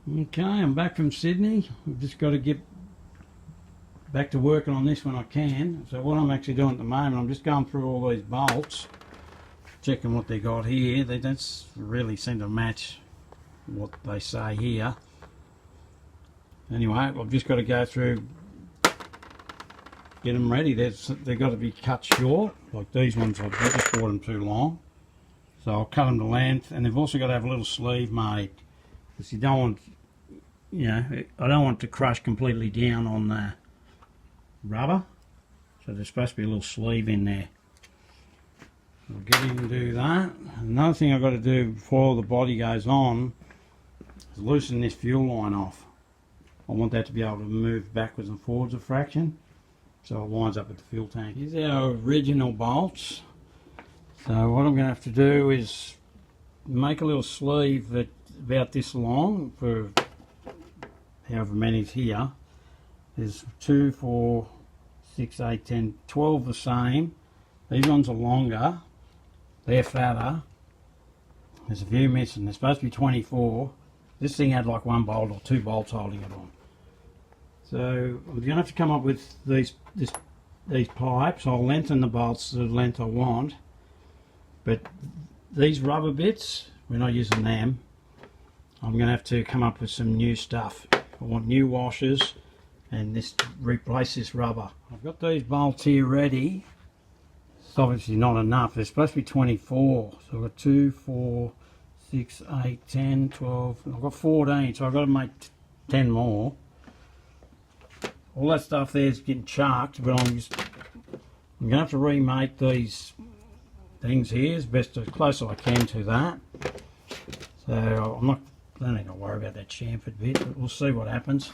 Okay, I'm back from Sydney. I've just got to get back to working on this when I can. So what I'm actually doing at the moment, I'm just going through all these bolts, checking what they got here. They don't really seem to match what they say here. Anyway, I've just got to go through, get them ready. They've got to be cut short. Like these ones, I've just bought them too long. So I'll cut them to length, and they've also got to have a little sleeve made. Because you don't want, you know, I don't want to crush completely down on the rubber. So there's supposed to be a little sleeve in there. I'll get him to do that. Another thing I've got to do before the body goes on is loosen this fuel line off. I want that to be able to move backwards and forwards a fraction, so it lines up with the fuel tank. Here's our original bolts. So what I'm going to have to do is make a little sleeve that about this long for however many's here. There's 2, 4, 6, 8, 10, 12 the same. These ones are longer, they're fatter. There's a few missing. There's supposed to be 24. This thing had like 1 bolt or 2 bolts holding it on. So I'm going to have to come up with these pipes. I'll lengthen the bolts to the length I want, but these rubber bits, we're not using them. I'm going to have to come up with some new stuff. I want new washers and this replace this rubber. I've got these bolts here ready. It's obviously not enough. They're supposed to be 24. So I've got 2, 4, 6, 8, 10, 12. I've got 14, so I've got to make 10 more. All that stuff there is getting chucked, but I'm going to have to remake these things here as close as I can to that. So I don't think I'll worry about that chamfered bit, but we'll see what happens.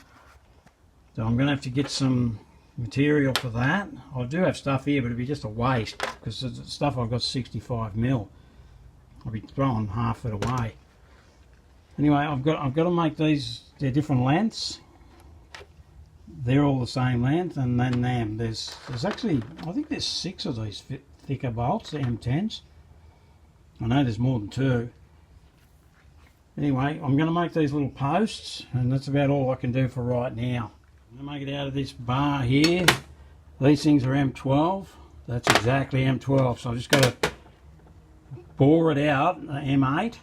So I'm going to have to get some material for that. I do have stuff here, but it'd be just a waste because the stuff I've got 65mm. I'll be throwing half it away. Anyway, I've got to make these. They're different lengths. They're all the same length, and then them. There's actually, I think there's 6 of these thicker bolts, the M10s. I know there's more than 2. Anyway, I'm going to make these little posts, and that's about all I can do for right now. I'm going to make it out of this bar here. These things are M12. That's exactly M12, so I've just got to bore it out, M8.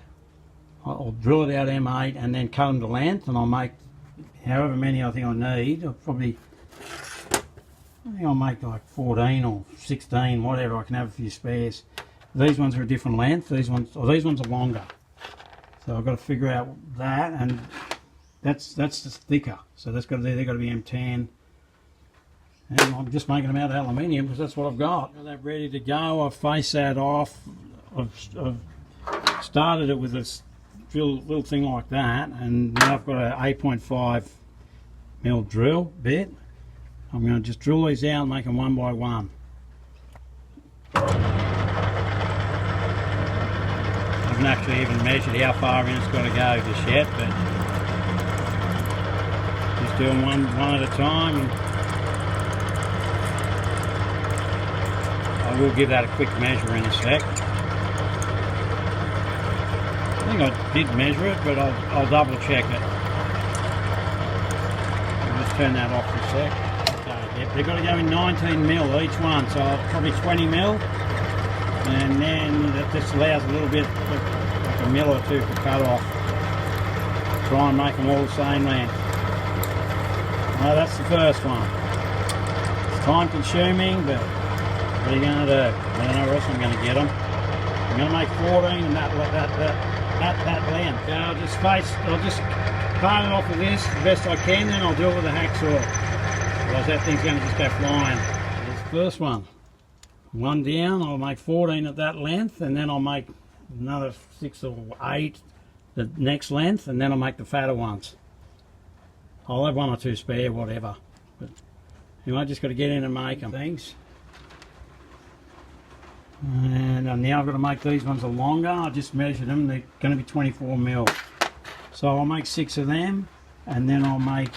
I'll drill it out M8 and then cut them to length, and I'll make however many I think I need. I think I'll make like 14 or 16, whatever. I can have a few spares. These ones are a different length. These ones are longer. So I've got to figure out that, and that's just thicker. So they've got to be M10. And I'm just making them out of aluminium because that's what I've got. Got that ready to go. I've faced that off. I've started it with this little thing like that, and now I've got an 8.5mm drill bit. I'm going to just drill these out and make them one by one. I haven't actually even measured how far in it's got to go just yet, but just doing one at a time. And I will give that a quick measure in a sec. I think I did measure it, but I'll double check it. I'll just turn that off for a sec. Okay, yep, they've got to go in 19mm each one, so probably 20mm. And then that just allows a little bit, like a mil or 2 for cut off. Try and make them all the same length. Well, that's the first one. It's time consuming, but what are you going to do? I don't know where else I'm going to get them. I'm going to make 14 and that length. I'll just part it off with this the best I can, then I'll do it with a hacksaw. Otherwise that thing's going to just go flying. There's the first one. One down, I'll make 14 at that length, and then I'll make another 6 or 8 the next length, and then I'll make the fatter ones. I'll have 1 or 2 spare, whatever. But anyway, I just got to get in and make them. Things. And now I've got to make these ones are longer. I just measured them, they're going to be 24mm. So I'll make 6 of them, and then I'll make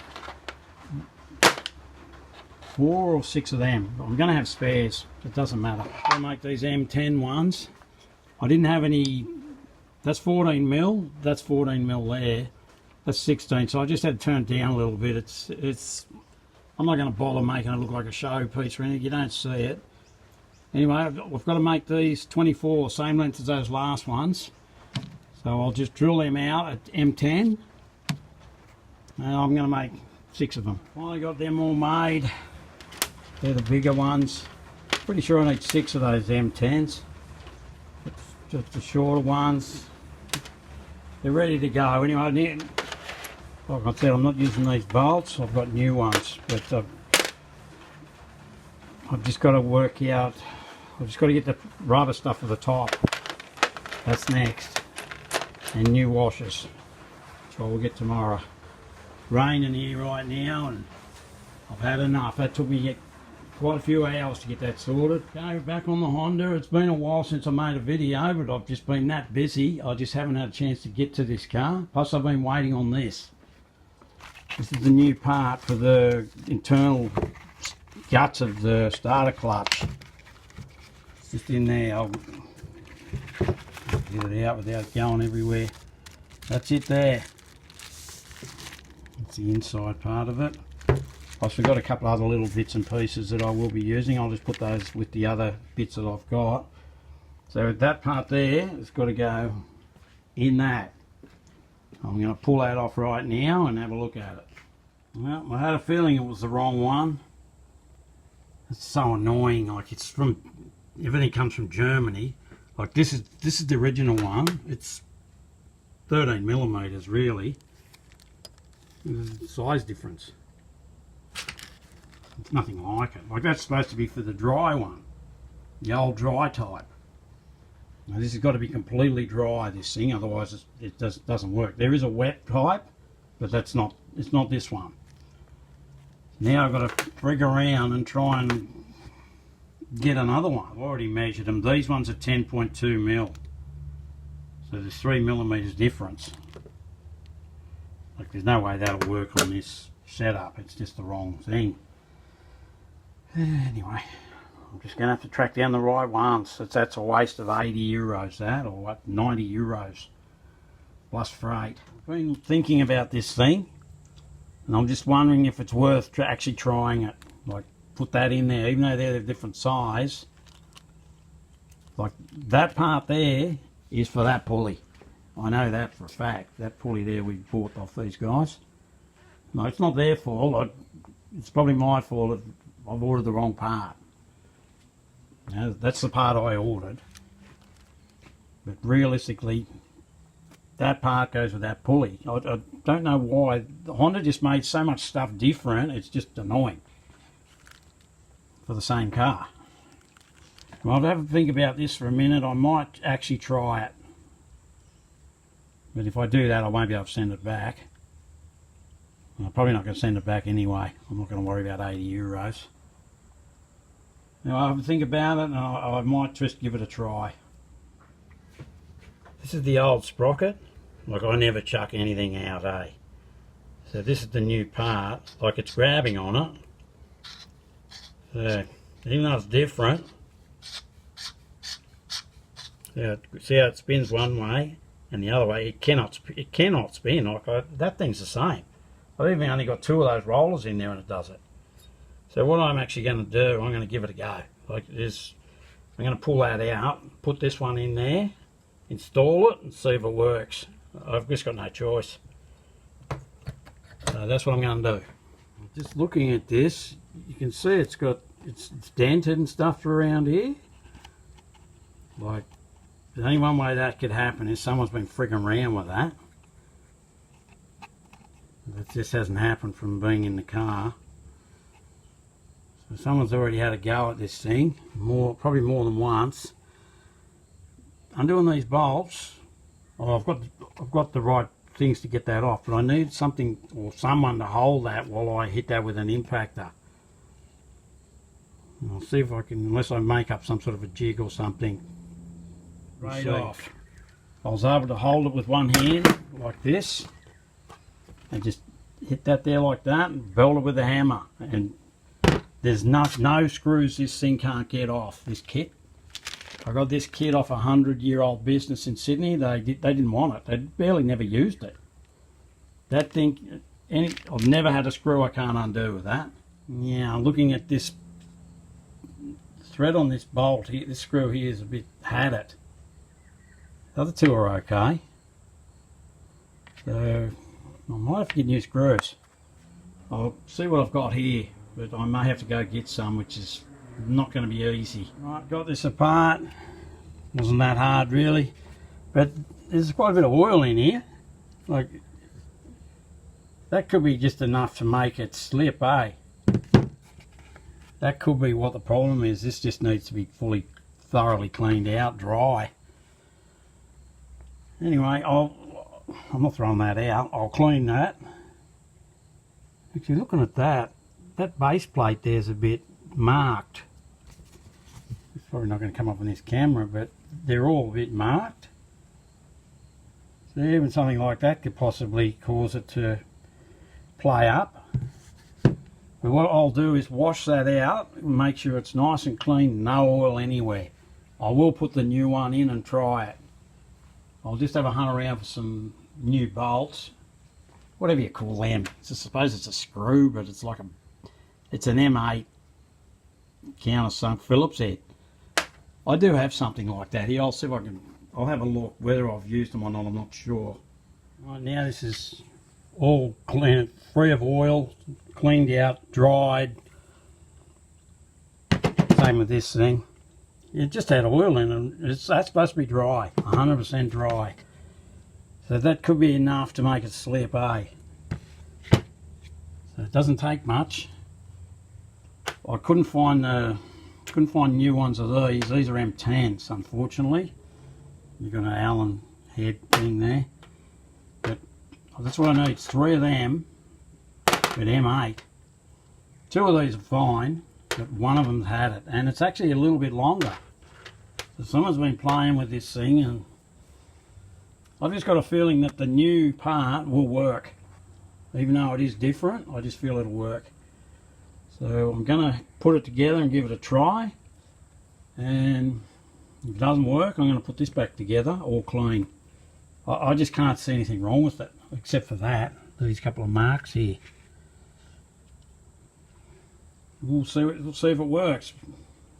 4 or 6 of them. I'm going to have spares, it doesn't matter. I'll make these M10 ones. I didn't have any, that's 14mm, that's 14mm there. That's 16, so I just had to turn it down a little bit. It's. I'm not going to bother making it look like a show piece or anything. You don't see it. Anyway, we've got to make these 24, same length as those last ones. So I'll just drill them out at M10. And I'm going to make 6 of them. Finally got them all made. They're the bigger ones. Pretty sure I need 6 of those M10s. Just the shorter ones. They're ready to go. Anyway, like I said, I'm not using these bolts. I've got new ones, but I've just got to work out. I've just got to get the rubber stuff at the top. That's next. And new washers, which I will get tomorrow. Raining here right now, and I've had enough. That took me quite a few hours to get that sorted. Okay, back on the Honda. It's been a while since I made a video, but I've just been that busy. I just haven't had a chance to get to this car. Plus, I've been waiting on this. This is the new part for the internal guts of the starter clutch. It's just in there. I'll get it out without going everywhere. That's it there. That's the inside part of it. Plus we've got a couple other little bits and pieces that I will be using. I'll just put those with the other bits that I've got. So that part there has got to go in that. I'm going to pull that off right now and have a look at it. Well, I had a feeling it was the wrong one. It's so annoying. Like, it's from, everything comes from Germany. Like, this is the original one. It's 13 millimeters really. There's a size difference. It's nothing like it. Like, that's supposed to be for the dry one, the old dry type. Now, this has got to be completely dry, this thing, otherwise it doesn't work. There is a wet type, but it's not this one. Now I've got to frig around and try and get another one. I've already measured them. These ones are 10.2 mil, so there's 3 millimeters difference. Like, there's no way that'll work on this setup. It's just the wrong thing. Anyway, I'm just going to have to track down the right ones. That's a waste of 80 euros, that, or what, 90 euros plus freight. I've been thinking about this thing, and I'm just wondering if it's worth actually trying it. Like, put that in there, even though they're a different size. Like, that part there is for that pulley. I know that for a fact. That pulley there we bought off these guys. No, it's not their fault. It's probably my fault if I've ordered the wrong part. Now, that's the part I ordered. But realistically, that part goes with that pulley. I don't know why. The Honda just made so much stuff different. It's just annoying for the same car. Well, I'll have a think about this for a minute. I might actually try it. But if I do that, I won't be able to send it back. I'm probably not going to send it back anyway. I'm not going to worry about 80 euros. Now, I'll have a think about it, and I might just give it a try. This is the old sprocket. Like, I never chuck anything out, eh? So this is the new part. Like, it's grabbing on it. So, even though it's different, see how it spins one way and the other way? It cannot spin. Like, that thing's the same. I've even only got 2 of those rollers in there and it does it. So what I'm actually going to do, I'm going to give it a go. Like this, I'm going to pull that out, put this one in there, install it, and see if it works. I've just got no choice. So that's what I'm going to do. Just looking at this, you can see it's dented and stuff around here. Like, there's only one way that could happen is someone's been frigging around with that. That just hasn't happened from being in the car. So someone's already had a go at this thing, probably more than once. Undoing these bolts, I've got the right things to get that off, but I need something or someone to hold that while I hit that with an impactor. And I'll see if I can, unless I make up some sort of a jig or something. Right off. I was able to hold it with one hand like this and just hit that there like that and belt it with a hammer, and there's no screws this thing can't get off, this kit. I got this kit off a 100-year-old business in Sydney. They didn't want it. They barely never used it. that thing, I've never had a screw I can't undo with that. Yeah, looking at this thread on this bolt here, this screw here is a bit had it. The other two are okay. So I might have to get new screws. I'll see what I've got here, but I may have to go get some, which is not going to be easy. Right, got this apart. Wasn't that hard really, but there's quite a bit of oil in here. Like, that could be just enough to make it slip, eh? That could be what the problem is. This just needs to be fully, thoroughly cleaned out, dry. Anyway, I'm not throwing that out. I'll clean that. Actually, looking at that base plate there's a bit marked. It's probably not going to come up on this camera, but they're all a bit marked. So even something like that could possibly cause it to play up. But what I'll do is wash that out and make sure it's nice and clean, no oil anywhere. I will put the new one in and try it. I'll just have a hunt around for some new bolts, whatever you call them. I suppose it's a screw, but it's like it's an M8 countersunk Phillips head. I do have something like that here. I'll see if I'll have a look. Whether I've used them or not, I'm not sure. Right, now this is all clean, free of oil, cleaned out, dried. Same with this thing. It just had oil in it. That's supposed to be dry, 100% dry. So that could be enough to make it slip, eh? So it doesn't take much. I couldn't find new ones of these. These are M10s, unfortunately. You've got an Allen head thing there. But that's what I need. It's 3 of them, but M8. 2 of these are fine, but one of them's had it, and it's actually a little bit longer. So someone's been playing with this thing, and I've just got a feeling that the new part will work. Even though it is different, I just feel it'll work. So I'm going to put it together and give it a try, and if it doesn't work, I'm going to put this back together all clean. I just can't see anything wrong with it, except for that, these couple of marks here. We'll see if it works.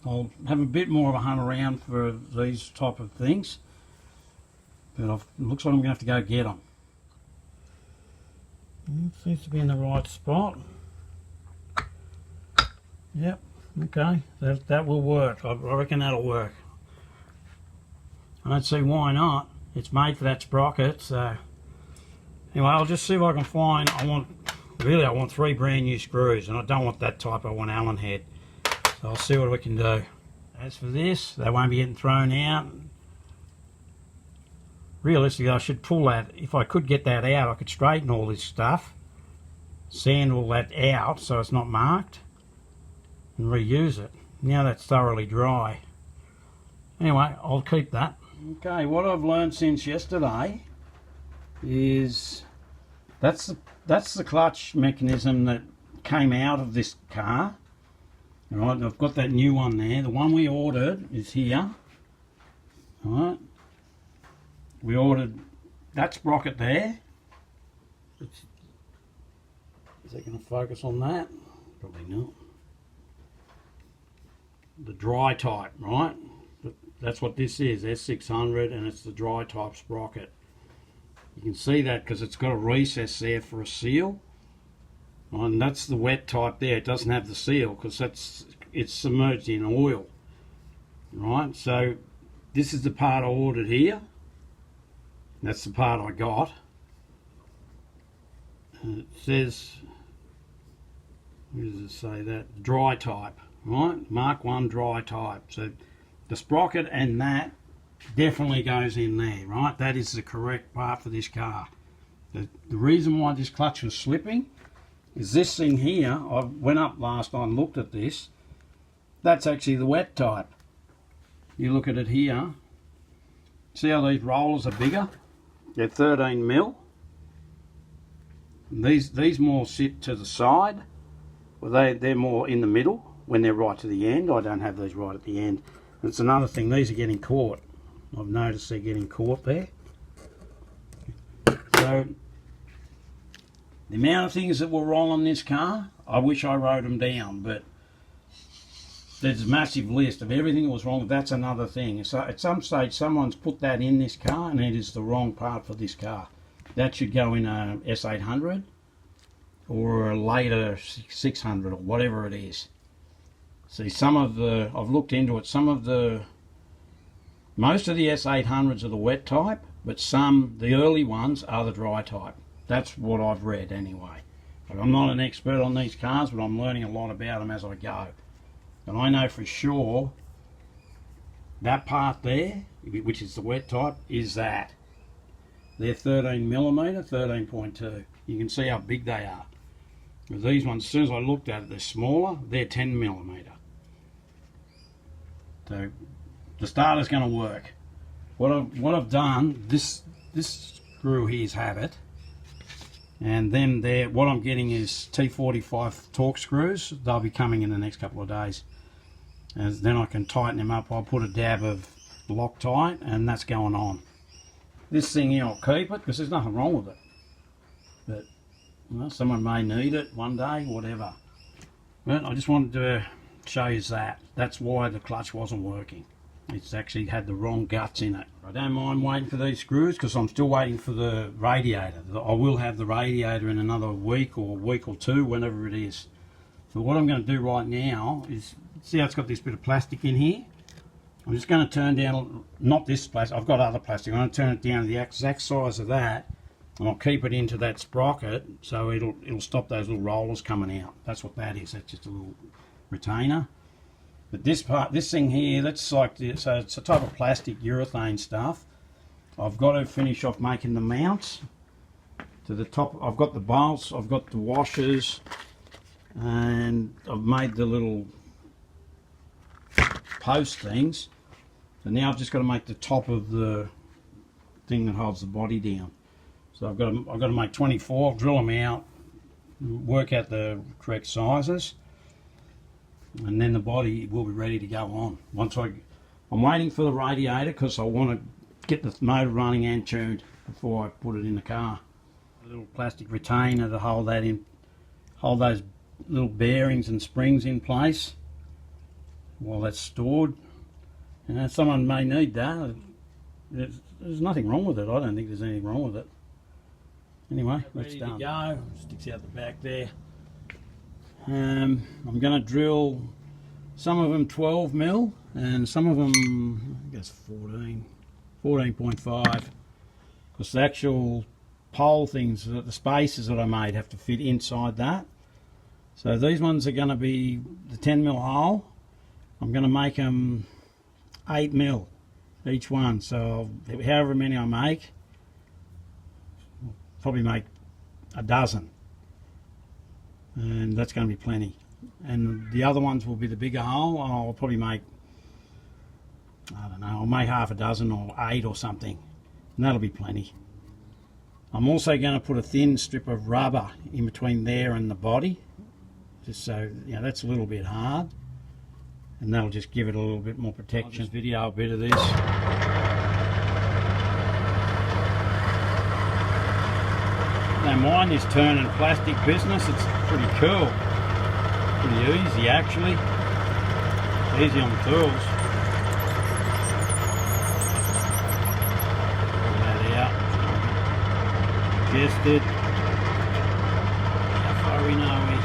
I'll have a bit more of a hunt around for these type of things, but it looks like I'm going to have to go get them. Seems to be in the right spot. Yep, okay, that will work. I reckon that'll work. I don't see why not. It's made for that sprocket, so anyway, I'll just see if I can find. I want 3 brand new screws, and I don't want that type. I want Allen head. So I'll see what we can do. As for this, they won't be getting thrown out. Realistically, I should pull that. If I could get that out, I could straighten all this stuff, sand all that out so it's not marked, and reuse it. Now that's thoroughly dry. Anyway, I'll keep that. Okay, what I've learned since yesterday is that's the clutch mechanism that came out of this car. Right, I've got that new one there. The one we ordered is here. Alright. We ordered that sprocket there. Is that going to focus on that? Probably not. The dry type, right? That's what this is, S600, and it's the dry type sprocket. You can see that because it's got a recess there for a seal. And that's the wet type there. It doesn't have the seal because it's submerged in oil. Right, so this is the part I ordered here. That's the part I got. And it says, where does it say that? Dry type, right? Mark 1 dry type. So the sprocket and that definitely goes in there, right? That is the correct part for this car. The reason why this clutch was slipping is this thing here. I went up last night and looked at this. That's actually the wet type. You look at it here. See how these rollers are bigger? They're 13 mil. And these more sit to the side. Well, they're more in the middle when they're right to the end. I don't have these right at the end. And it's another thing, these are getting caught. I've noticed they're getting caught there. So The amount of things that were wrong on this car, I wish I wrote them down, but there's a massive list of everything that was wrong. That's another thing. So at some stage, someone's put that in this car, and it is the wrong part for this car. That should go in a S800 or a later 600 or whatever it is. See, I've looked into it, most of the S800s are the wet type, but the early ones are the dry type. That's what I've read anyway. But I'm not an expert on these cars, but I'm learning a lot about them as I go. And I know for sure that part there, which is the wet type, is that. They're 13mm, 13.2. You can see how big they are. With these ones, as soon as I looked at it, they're smaller, they're 10mm. So the starter's going to work. What I've done, this screw here's had it, and then what I'm getting is T45 torque screws. They'll be coming in the next couple of days, and then I can tighten them up. I'll put a dab of Loctite, and that's going on. This thing here, I'll keep it because there's nothing wrong with it, but well, someone may need it one day, whatever. But I just wanted to show you that. That's why the clutch wasn't working. It's actually had the wrong guts in it. I don't mind waiting for these screws because I'm still waiting for the radiator. I will have the radiator in another week or two, whenever it is. So what I'm going to do right now is, see how it's got this bit of plastic in here? I'm just going to turn down, not this plastic, I've got other plastic. I'm going to turn it down to the exact size of that, and I'll keep it into that sprocket so it'll stop those little rollers coming out. That's what that is. That's just a little retainer. But this thing here, that's like this, so it's a type of plastic urethane stuff. I've got to finish off making the mounts to the top. I've got the bolts, I've got the washers, and I've made the little post things. So now I've just got to make the top of the thing that holds the body down. So I've got to make 24, drill them out, work out the correct sizes, and then the body will be ready to go on. I'm waiting for the radiator because I want to get the motor running and tuned before I put it in the car. A little plastic retainer to hold that in, hold those little bearings and springs in place while that's stored. And someone may need that. There's nothing wrong with it. I don't think there's anything wrong with it. Anyway, let's go. Sticks out the back there. I'm going to drill some of them 12mm and some of them, I guess 14.5, because the actual pole things, the spaces that I made have to fit inside that. So these ones are going to be the 10mm hole. I'm going to make them 8mm each one, so however many I make, I'll probably make a dozen, and that's going to be plenty. And the other ones will be the bigger hole. I'll probably make, I don't know, I'll make half a dozen or 8 or something, and that'll be plenty. I'm also going to put a thin strip of rubber in between there and the body, just so, you know, that's a little bit hard, and that'll just give it a little bit more protection. I'll just video a bit of this. I don't mind this turning plastic business, it's pretty cool. Pretty easy actually. It's easy on the tools. Pull that out. Adjusted. How far we know it.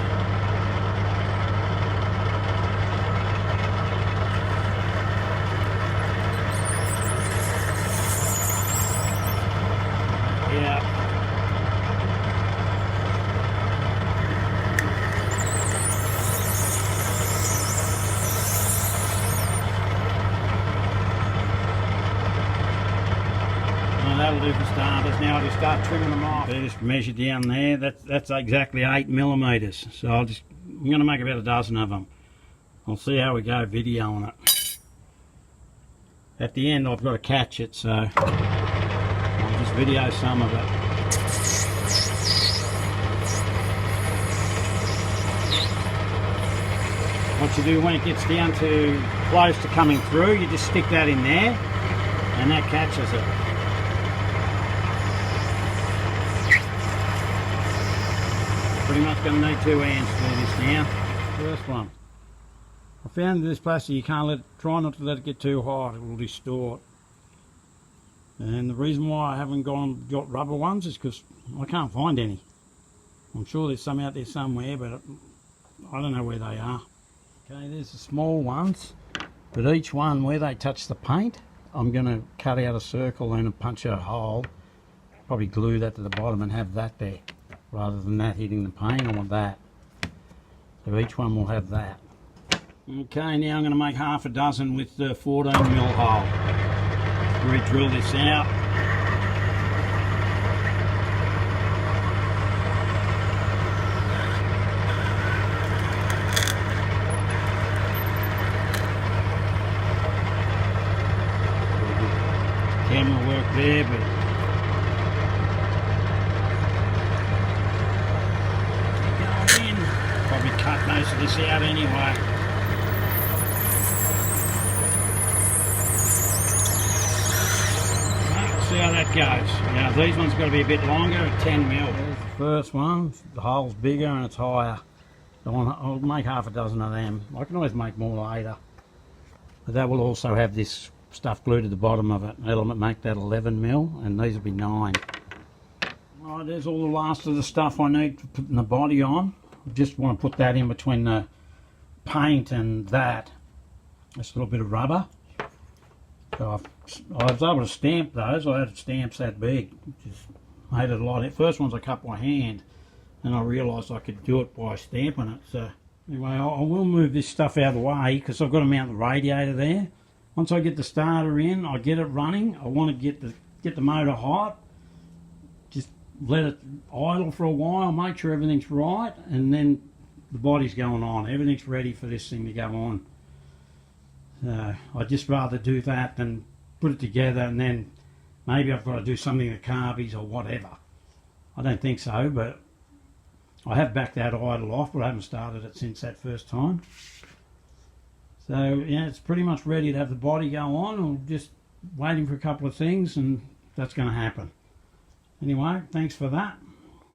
Yeah. That'll do for starters. Now I'll just start trimming them off. So just measure down there. That's exactly 8mm. So I'm going to make about a dozen of them. I'll see how we go videoing it. At the end I've got to catch it, so I'll just video some of it. What you do when it gets down to close to coming through, you just stick that in there and that catches it. Pretty much going to need 2 hands to do this now. First one. I found this plastic you can't try not to let it get too hot, it will distort. And the reason why I haven't got rubber ones is because I can't find any. I'm sure there's some out there somewhere, but I don't know where they are. Okay, there's the small ones, but each one where they touch the paint, I'm going to cut out a circle and punch a hole, probably glue that to the bottom and have that there, rather than that hitting the paint. I want that. So each one will have that. Okay, now I'm going to make half a dozen with the 14mm hole. Re-drill this out. Camera work there, but going in. Probably cut most of this out anyway. See how that goes. Now these ones got to be a bit longer at 10mm. There's the first one. The hole's bigger and it's higher. I'll make half a dozen of them. I can always make more later. But that will also have this stuff glued to the bottom of it. That'll make that 11mm, and these will be 9. Right, there's all the last of the stuff I need to put in the body on. I just want to put that in between the paint and that. Just a little bit of rubber. So I was able to stamp those. I had stamps that big. Just made it a lot. The first ones I cut by hand, and I realised I could do it by stamping it. So anyway, I will move this stuff out of the way because I've got to mount the radiator there. Once I get the starter in, I get it running. I want to get the motor hot. Just let it idle for a while, make sure everything's right, and then the body's going on. Everything's ready for this thing to go on. I'd just rather do that than put it together and then maybe I've got to do something with carbies or whatever. I don't think so, but I have backed that idle off, but I haven't started it since that first time. So yeah, it's pretty much ready to have the body go on. I'm just waiting for a couple of things and that's going to happen. Anyway, thanks for that.